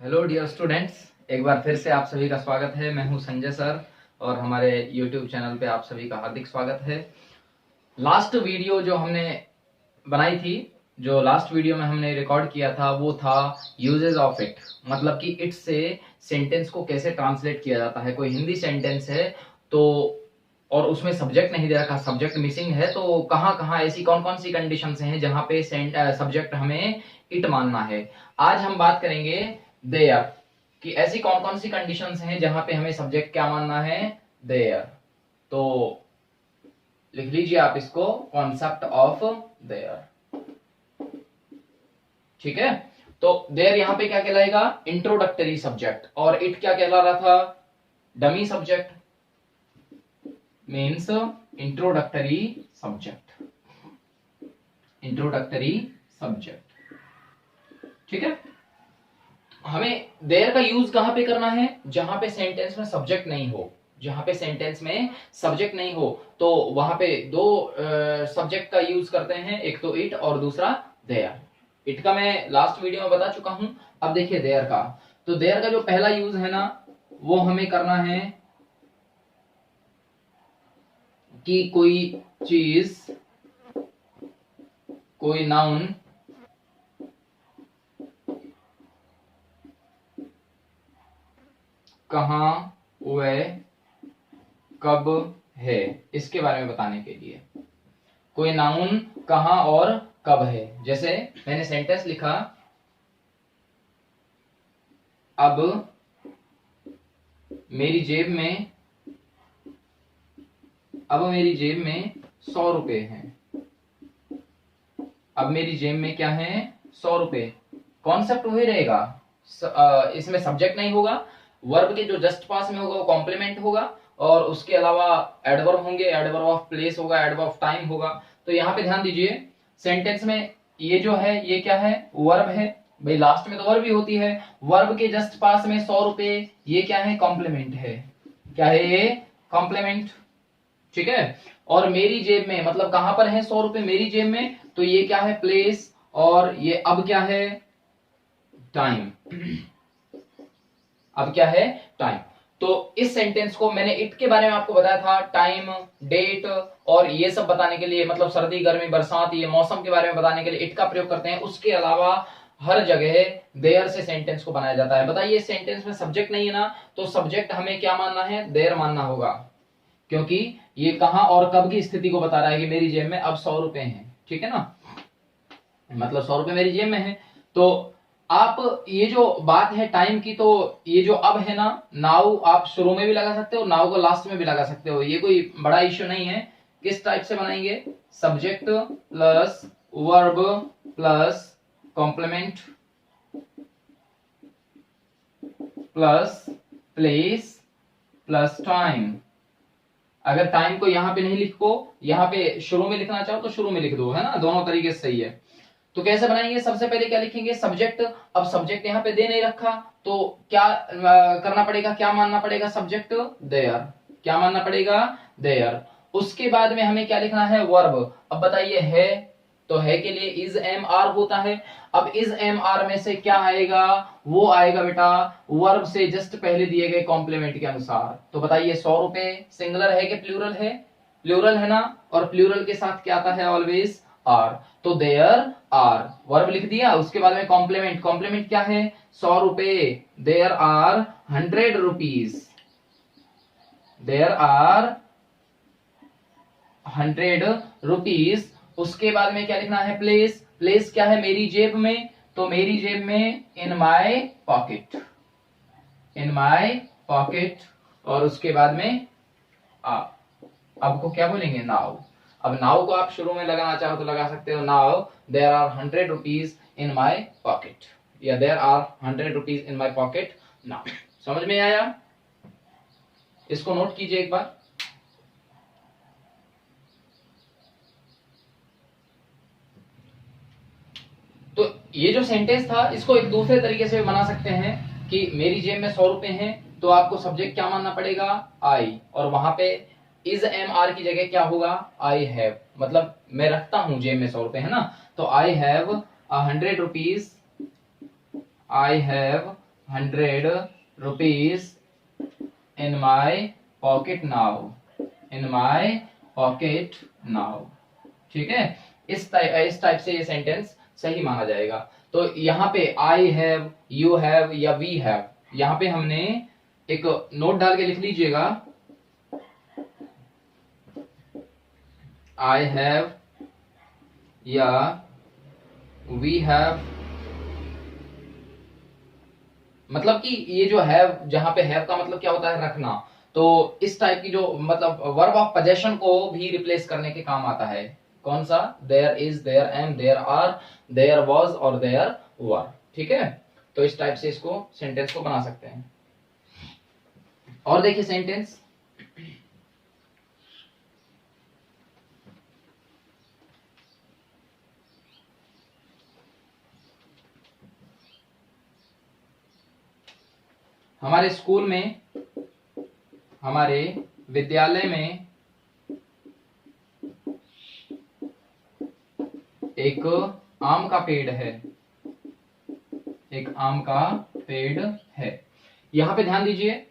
Hello dear students, एक बार फिर से आप सभी का स्वागत है। मैं हूं संजय सर और हमारे यूट्यूब चैनल पे आप सभी का हार्दिक स्वागत है। लास्ट वीडियो जो हमने बनाई थी, जो लास्ट वीडियो में हमने रिकॉर्ड किया था, वो था यूजेस ऑफ इट, मतलब कि इट से सेंटेंस को कैसे ट्रांसलेट किया जाता है। कोई हिंदी सेंटेंस है तो और उसमें सब्जेक्ट नहीं दे रखा, सब्जेक्ट मिसिंग है, तो कहाँ कहाँ ऐसी कौन कौन सी कंडीशंस हैं जहां पे सब्जेक्ट हमें इट मानना है। आज हम बात करेंगे देयर कि ऐसी कौन कौन सी कंडीशंस हैं जहां पे हमें सब्जेक्ट क्या मानना है, देयर। तो लिख लीजिए आप इसको, कॉन्सेप्ट ऑफ देयर। ठीक है, तो देयर यहां पे क्या कहलाएगा, इंट्रोडक्टरी सब्जेक्ट, और इट क्या कहला रहा था, dummy subject, means introductory subject, introductory subject. ठीक है, हमें देयर का यूज कहां पे करना है, जहां पे सेंटेंस में सब्जेक्ट नहीं हो। जहां पे सेंटेंस में सब्जेक्ट नहीं हो तो वहां पे दो सब्जेक्ट का यूज करते हैं, एक तो इट और दूसरा देयर। इट का मैं लास्ट वीडियो में बता चुका हूं। अब देखिए देयर का, तो देयर का जो पहला यूज है ना, वो हमें करना है कि कोई चीज, कोई नाउन कहां व कब है, इसके बारे में बताने के लिए। कोई नाउन कहां और कब है। जैसे मैंने सेंटेंस लिखा, अब मेरी जेब में, अब मेरी जेब में 100 रुपए हैं। अब मेरी जेब में क्या है, 100 रुपए। कॉन्सेप्ट वही रहेगा, इसमें सब्जेक्ट नहीं होगा, वर्ब के जो जस्ट पास में होगा वो कॉम्प्लीमेंट होगा, और उसके अलावा एडवर्ब होंगे, एडवर्ब ऑफ प्लेस होगा, एडवर्ब ऑफ टाइम होगा। तो यहाँ पे ध्यान दीजिए, सेंटेंस में ये जो है ये क्या है, वर्ब है। भाई लास्ट में तो वर्ब ही होती है, वर्ब के जस्ट पास में 100 रुपए, ये क्या है, कॉम्प्लीमेंट है। क्या है ये, कॉम्प्लीमेंट। ठीक है, और मेरी जेब में मतलब कहां पर है 100 रुपए, मेरी जेब में, तो ये क्या है, प्लेस, और ये अब क्या है, टाइम। अब क्या है, टाइम। तो इस सेंटेंस को मैंने इट के बारे में आपको बताया था, टाइम, डेट और ये सब बताने के लिए, मतलब सर्दी गर्मी बरसात ये मौसम के बारे में बताने के लिए इट का प्रयोग करते हैं। उसके अलावा हर जगह देयर से सेंटेंस को बनाया जाता है। बताइए, सेंटेंस में सब्जेक्ट नहीं है ना, तो सब्जेक्ट हमें क्या मानना है, देयर मानना होगा, क्योंकि ये कहां और कब की स्थिति को बता रहा है कि मेरी जेब में अब 100 रुपए हैं। ठीक है ना, मतलब 100 रुपए मेरी जेब में है। तो आप ये जो बात है टाइम की, तो ये जो अब है ना, नाउ आप शुरू में भी लगा सकते हो, नाउ को लास्ट में भी लगा सकते हो, ये कोई बड़ा इश्यू नहीं है। किस टाइप से बनाएंगे, subject plus verb plus complement plus place plus time. अगर टाइम को यहां पे नहीं लिखो, यहां पे शुरू में लिखना चाहो तो शुरू में लिख दो, है ना, दोनों तरीके से सही है। तो कैसे बनाएंगे, सबसे पहले क्या लिखेंगे, सब्जेक्ट। अब सब्जेक्ट यहाँ पे दे नहीं रखा, तो क्या करना पड़ेगा, क्या मानना पड़ेगा, सब्जेक्ट देयर। क्या मानना पड़ेगा, देयर। उसके बाद में हमें क्या लिखना है, वर्ब। अब बताइए, है तो है के लिए इज एम आर होता है। अब इज एम आर में से क्या आएगा, वो आएगा बेटा वर्ब से जस्ट पहले दिए गए कॉम्प्लीमेंट के अनुसार। तो बताइए 100 रुपए सिंगुलर है कि प्लूरल है, प्लूरल है ना, और प्लूरल के साथ क्या आता है, ऑलवेज आर। तो देयर आर, वर्ब लिख दिया, उसके बाद में कॉम्प्लीमेंट। कॉम्प्लीमेंट क्या है, 100 रुपए, there are 100 rupees, there are 100 rupees. उसके बाद में क्या लिखना है, प्लेस। प्लेस क्या है, मेरी जेब में, तो मेरी जेब में इन my pocket, in my pocket. और उसके बाद में अब को क्या बोलेंगे, नाउ। अब नाउ को आप शुरू में लगाना चाहो तो लगा सकते हो, now there are 100 rupees in my pocket, या there are 100 rupees in my pocket now. समझ में आया, इसको नोट कीजिए एक बार। तो ये जो सेंटेंस था, इसको एक दूसरे तरीके से बना सकते हैं कि मेरी जेब में 100 रुपए हैं, तो आपको सब्जेक्ट क्या मानना पड़ेगा, आई, और वहां पे इज एम आर की जगह क्या होगा, आई हैव, मतलब मैं रखता हूं जेब में 100 रुपए, है ना, तो I have 100 rupees, I have 100 rupees in my pocket now, in my pocket now। ठीक है, इस टाइप से ये सेंटेंस सही माना जाएगा। तो यहाँ पे आई हैव, यू हैव या वी हैव, यहाँ पे हमने एक नोट डाल के लिख लीजिएगा, आई हैव या वी हैव, मतलब कि ये जो हैव, जहां पे हैव का मतलब क्या होता है, रखना। तो इस टाइप की जो मतलब वर्ब ऑफ पोजेशन को भी रिप्लेस करने के काम आता है। कौन सा? There is, there am, there are, there was और देयर वर। ठीक है, तो इस टाइप से इसको सेंटेंस को बना सकते हैं। और देखिए सेंटेंस, हमारे स्कूल में, हमारे विद्यालय में एक आम का पेड़ है, एक आम का पेड़ है। यहां पे ध्यान दीजिए,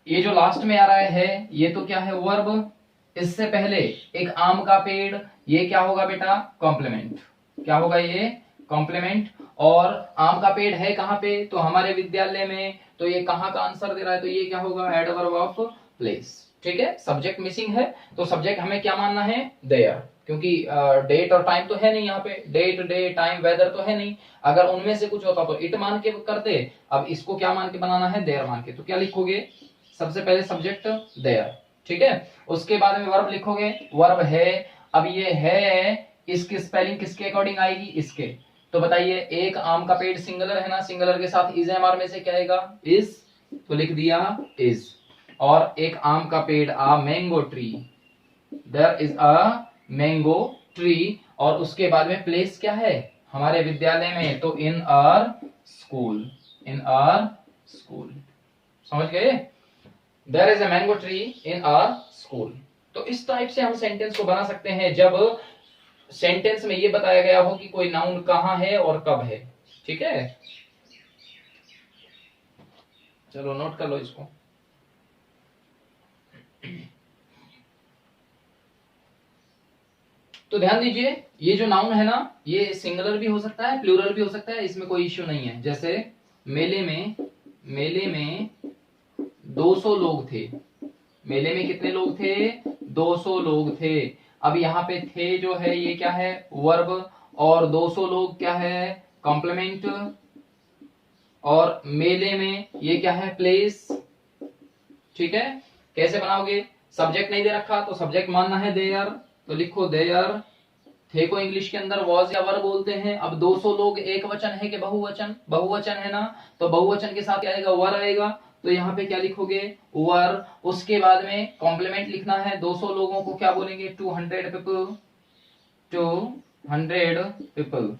ये जो लास्ट में आ रहा है ये तो क्या है, वर्ब। इससे पहले एक आम का पेड़, ये क्या होगा बेटा, कॉम्प्लीमेंट। क्या होगा ये, कॉम्प्लीमेंट। और आम का पेड़ है कहां पे, तो हमारे विद्यालय में, तो ये कहां का आंसर दे रहा है, तो ये क्या होगा, एडवर्ब ऑफ प्लेस। ठीक है, सब्जेक्ट मिसिंग है, तो सब्जेक्ट हमें क्या मानना है, देयर, क्योंकि डेट और टाइम तो है नहीं यहाँ पे, डेट, डे, टाइम, वेदर तो है नहीं। अगर उनमें से कुछ होता तो इट मान के करते, अब इसको क्या मान के बनाना है, देयर मान के। तो क्या लिखोगे, सबसे पहले सब्जेक्ट देयर, ठीक है, उसके बाद में वर्ब लिखोगे, वर्ब है। अब ये है, इसकी स्पेलिंग किसके अकॉर्डिंग आएगी, इसके। तो बताइए, एक आम का पेड़ सिंगुलर है ना, सिंगुलर के साथ इज एम आर में से क्या आएगा, इज, तो लिख दिया इज। और एक आम का पेड़, a mango tree, there is a mango tree. और उसके बाद में प्लेस क्या है, हमारे विद्यालय में, तो in our school, in our school. समझ गए, there is a mango tree in our school. तो इस टाइप से हम सेंटेंस को बना सकते हैं, जब सेंटेंस में ये बताया गया हो कि कोई नाउन कहां है और कब है। ठीक है, चलो नोट कर लो इसको। तो ध्यान दीजिए, ये जो नाउन है ना, ये सिंगुलर भी हो सकता है, प्लूरल भी हो सकता है, इसमें कोई इश्यू नहीं है। जैसे मेले में, मेले में 200 लोग थे, मेले में कितने लोग थे, 200 लोग थे। अब यहाँ पे थे जो है ये क्या है, वर्ब, और 200 लोग क्या है, कॉम्प्लीमेंट। और मेले में ये क्या है, प्लेस। ठीक है, कैसे बनाओगे, सब्जेक्ट नहीं दे रखा तो सब्जेक्ट मानना है देयर, तो लिखो देयर। थे को इंग्लिश के अंदर वॉज या वर बोलते हैं। अब 200 लोग एक वचन है कि बहुवचन, बहुवचन है ना, तो बहुवचन के साथ क्या आएगा, वर आएगा। तो यहाँ पे क्या लिखोगे, वर। उसके बाद में कॉम्प्लीमेंट लिखना है, 200 लोगों को क्या बोलेंगे, 200 पीपल, 200 पीपल,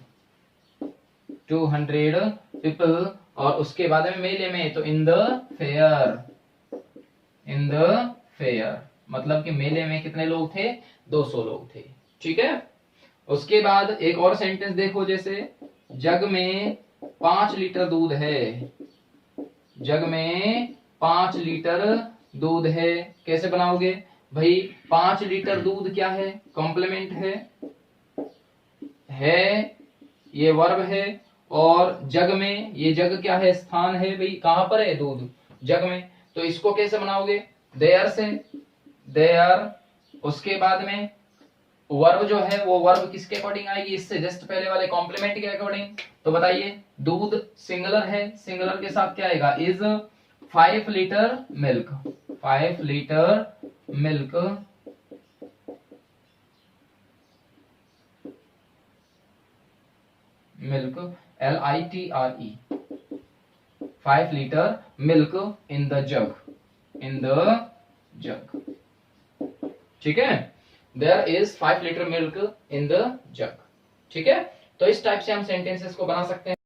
200 पीपल। और उसके बाद में मेले में, तो in the fair, in the fair, मतलब कि मेले में कितने लोग थे, 200 लोग थे। ठीक है, उसके बाद एक और सेंटेंस देखो, जैसे जग में 5 लीटर दूध है, जग में 5 लीटर दूध है। कैसे बनाओगे भाई, 5 लीटर दूध क्या है, कॉम्प्लीमेंट है, ये वर्ब है। और जग में, ये जग क्या है, स्थान है भाई, कहां पर है, दूध, जग में। तो इसको कैसे बनाओगे, देयर से, देयर। उसके बाद में वर्ब जो है वो वर्ब किसके अकॉर्डिंग आएगी, इससे जस्ट पहले वाले कॉम्प्लीमेंट के अकॉर्डिंग। तो बताइए, दूध सिंगुलर है, सिंगुलर के साथ क्या आएगा, is 5 litre milk, 5 litre milk, milk, LITRE, 5 litre milk in the jug, in the jug. ठीक है, there is 5 litre milk in the jug. ठीक है, तो इस टाइप से हम सेंटेंसेस को बना सकते हैं।